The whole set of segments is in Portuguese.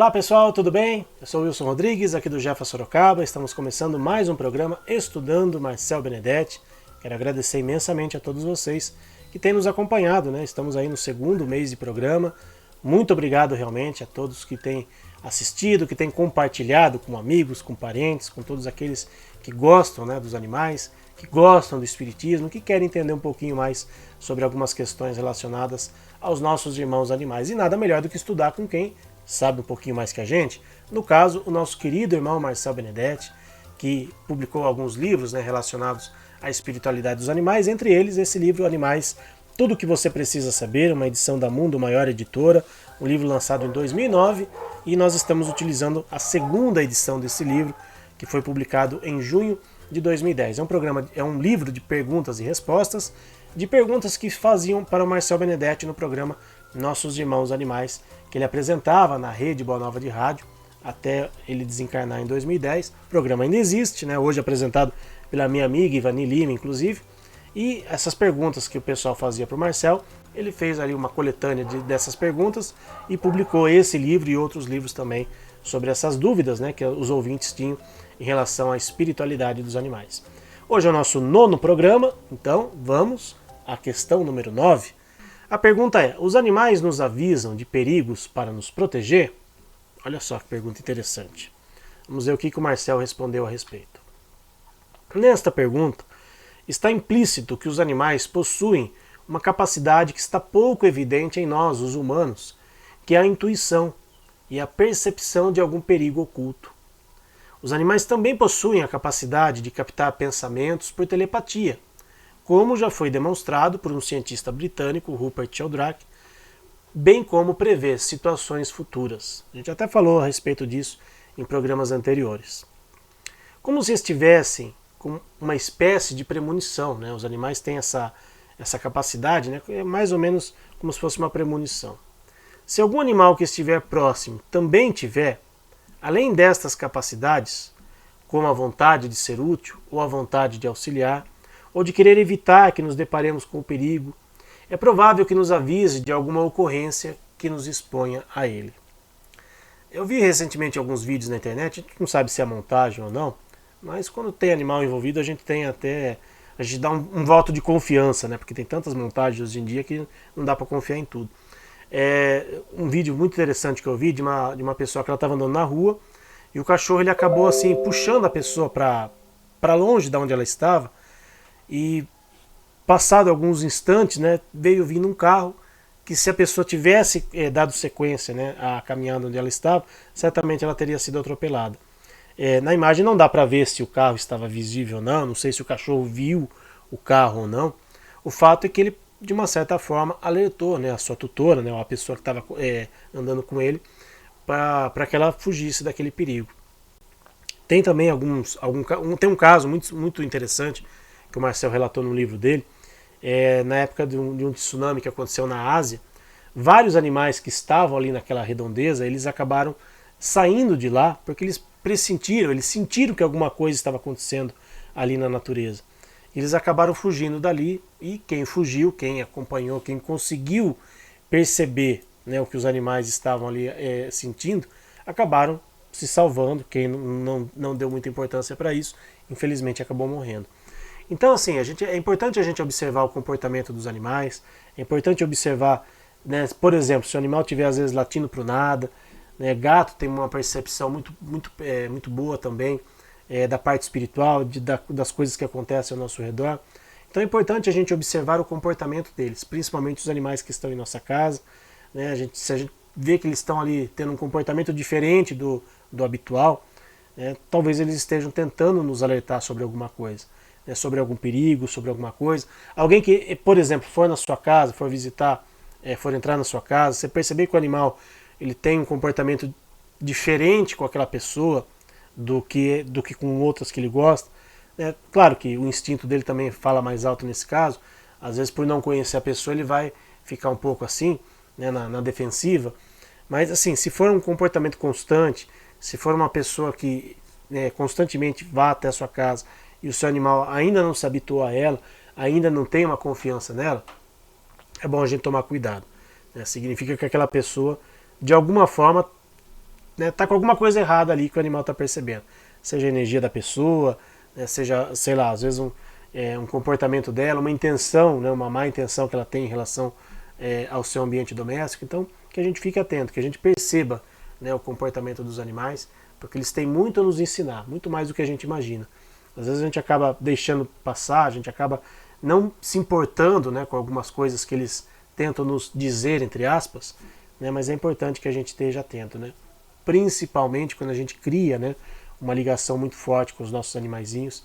Olá pessoal, tudo bem? Eu sou o Wilson Rodrigues, aqui do Jefa Sorocaba. Estamos começando mais um programa Estudando Marcel Benedetti. Quero agradecer imensamente a todos vocês que têm nos acompanhado, né? Estamos aí no segundo mês de programa. Muito obrigado realmente a todos que têm assistido, que têm compartilhado com amigos, com parentes, com todos aqueles que gostam, né, dos animais, que gostam do espiritismo, que querem entender um pouquinho mais sobre algumas questões relacionadas aos nossos irmãos animais. E nada melhor do que estudar com quem sabe um pouquinho mais que a gente. No caso, o nosso querido irmão Marcel Benedetti, que publicou alguns livros, né, relacionados à espiritualidade dos animais, entre eles esse livro Animais, Tudo o que você precisa saber, uma edição da Mundo Maior Editora, um livro lançado em 2009, e nós estamos utilizando a segunda edição desse livro, que foi publicado em junho de 2010. É um livro de perguntas e respostas, de perguntas que faziam para o Marcel Benedetti no programa Nossos Irmãos Animais, que ele apresentava na Rede Boa Nova de Rádio, até ele desencarnar em 2010. O programa ainda existe, né? Hoje apresentado pela minha amiga Ivani Lima, inclusive. E essas perguntas que o pessoal fazia para o Marcel, ele fez ali uma coletânea dessas perguntas e publicou esse livro e outros livros também sobre essas dúvidas, né, que os ouvintes tinham em relação à espiritualidade dos animais. Hoje é o nosso 9º programa, então vamos à questão número 9. A pergunta é: os animais nos avisam de perigos para nos proteger? Olha só que pergunta interessante. Vamos ver o que o Marcel respondeu a respeito. Nesta pergunta, está implícito que os animais possuem uma capacidade que está pouco evidente em nós, os humanos, que é a intuição e a percepção de algum perigo oculto. Os animais também possuem a capacidade de captar pensamentos por telepatia, como já foi demonstrado por um cientista britânico, Rupert Sheldrake, bem como prever situações futuras. A gente até falou a respeito disso em programas anteriores. Como se estivessem com uma espécie de premonição, né? Os animais têm essa capacidade, né? É mais ou menos como se fosse uma premonição. Se algum animal que estiver próximo também tiver, além destas capacidades, como a vontade de ser útil ou a vontade de auxiliar, ou de querer evitar que nos deparemos com o perigo, é provável que nos avise de alguma ocorrência que nos exponha a ele. Eu vi recentemente alguns vídeos na internet, a gente não sabe se é montagem ou não, mas quando tem animal envolvido a gente dá um voto de confiança, né? Porque tem tantas montagens hoje em dia que não dá para confiar em tudo. Um vídeo muito interessante que eu vi de uma pessoa que ela estava andando na rua e o cachorro ele acabou assim puxando a pessoa para longe de onde ela estava. E passado alguns instantes, né, veio vindo um carro que, se a pessoa tivesse dado sequência, né, à caminhada onde ela estava, certamente ela teria sido atropelada. Na imagem não dá para ver se o carro estava visível ou não, não sei se o cachorro viu o carro ou não. O fato é que ele, de uma certa forma, alertou, né, a sua tutora, né, a pessoa que estava andando com ele, para que ela fugisse daquele perigo. Tem também tem um caso muito interessante que o Marcel relatou no livro dele, na época de um tsunami que aconteceu na Ásia. Vários animais que estavam ali naquela redondeza, eles acabaram saindo de lá porque eles sentiram que alguma coisa estava acontecendo ali na natureza. Eles acabaram fugindo dali e quem fugiu, quem acompanhou, quem conseguiu perceber, né, o que os animais estavam ali sentindo, acabaram se salvando. Quem não deu muita importância para isso, infelizmente acabou morrendo. Então, assim, é importante a gente observar o comportamento dos animais, é importante observar, né, por exemplo, se o animal estiver às vezes latindo para o nada, né, gato tem uma percepção muito boa também da parte espiritual, das coisas que acontecem ao nosso redor. Então é importante a gente observar o comportamento deles, principalmente os animais que estão em nossa casa, né, se a gente vê que eles estão ali tendo um comportamento diferente do habitual, né, talvez eles estejam tentando nos alertar sobre alguma coisa. Sobre algum perigo, sobre alguma coisa. Alguém que, por exemplo, for na sua casa, for visitar, for entrar na sua casa, você perceber que o animal ele tem um comportamento diferente com aquela pessoa do que com outras que ele gosta. Claro que o instinto dele também fala mais alto nesse caso. Às vezes, por não conhecer a pessoa, ele vai ficar um pouco assim, né, na defensiva. Mas assim, se for um comportamento constante, se for uma pessoa que constantemente vá até a sua casa e o seu animal ainda não se habituou a ela, ainda não tem uma confiança nela, é bom a gente tomar cuidado. Significa que aquela pessoa, de alguma forma, né, tá com alguma coisa errada ali que o animal está percebendo. Seja a energia da pessoa, né, seja, sei lá, às vezes um comportamento dela, uma intenção, né, uma má intenção que ela tem em relação ao seu ambiente doméstico. Então, que a gente fique atento, que a gente perceba, né, o comportamento dos animais, porque eles têm muito a nos ensinar, muito mais do que a gente imagina. Às vezes a gente acaba deixando passar, a gente acaba não se importando, né, com algumas coisas que eles tentam nos dizer, entre aspas, né, mas é importante que a gente esteja atento, né? Principalmente quando a gente cria, né, uma ligação muito forte com os nossos animaizinhos,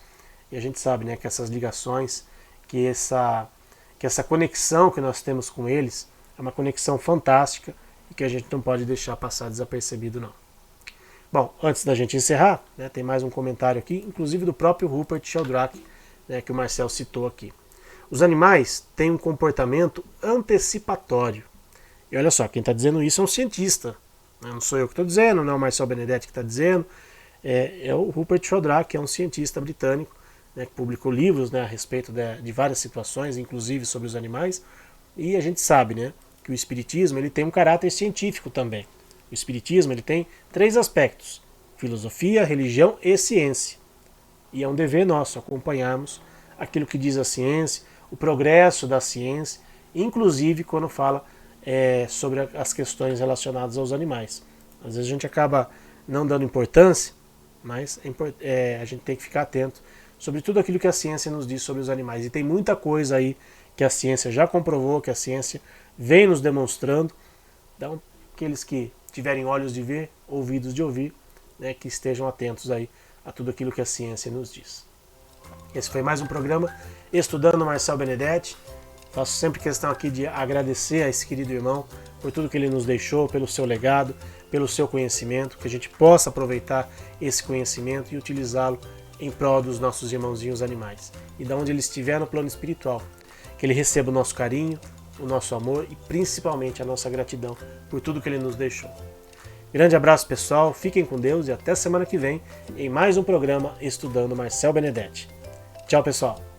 e a gente sabe, né, que essas ligações, que essa conexão que nós temos com eles é uma conexão fantástica e que a gente não pode deixar passar desapercebido, não. Bom, antes da gente encerrar, né, tem mais um comentário aqui, inclusive do próprio Rupert Sheldrake, né, que o Marcel citou aqui. Os animais têm um comportamento antecipatório. E olha só, quem está dizendo isso é um cientista. Não sou eu que estou dizendo, não é o Marcel Benedetti que está dizendo. É o Rupert Sheldrake, que é um cientista britânico, né, que publicou livros, né, a respeito de várias situações, inclusive sobre os animais. E a gente sabe, né, que o espiritismo ele tem um caráter científico também. O espiritismo ele tem 3 aspectos: filosofia, religião e ciência. E é um dever nosso acompanharmos aquilo que diz a ciência, o progresso da ciência, inclusive quando fala sobre as questões relacionadas aos animais. Às vezes a gente acaba não dando importância, mas a gente tem que ficar atento sobre tudo aquilo que a ciência nos diz sobre os animais. E tem muita coisa aí que a ciência já comprovou, que a ciência vem nos demonstrando. Então, aqueles que tiverem olhos de ver, ouvidos de ouvir, né, que estejam atentos aí a tudo aquilo que a ciência nos diz. Esse foi mais um programa Estudando Marcel Benedetti. Faço sempre questão aqui de agradecer a esse querido irmão por tudo que ele nos deixou, pelo seu legado, pelo seu conhecimento, que a gente possa aproveitar esse conhecimento e utilizá-lo em prol dos nossos irmãozinhos animais. E de onde ele estiver no plano espiritual, que ele receba o nosso carinho, o nosso amor e principalmente a nossa gratidão por tudo que ele nos deixou. Grande abraço, pessoal, fiquem com Deus e até semana que vem em mais um programa Estudando Marcel Benedetti. Tchau, pessoal!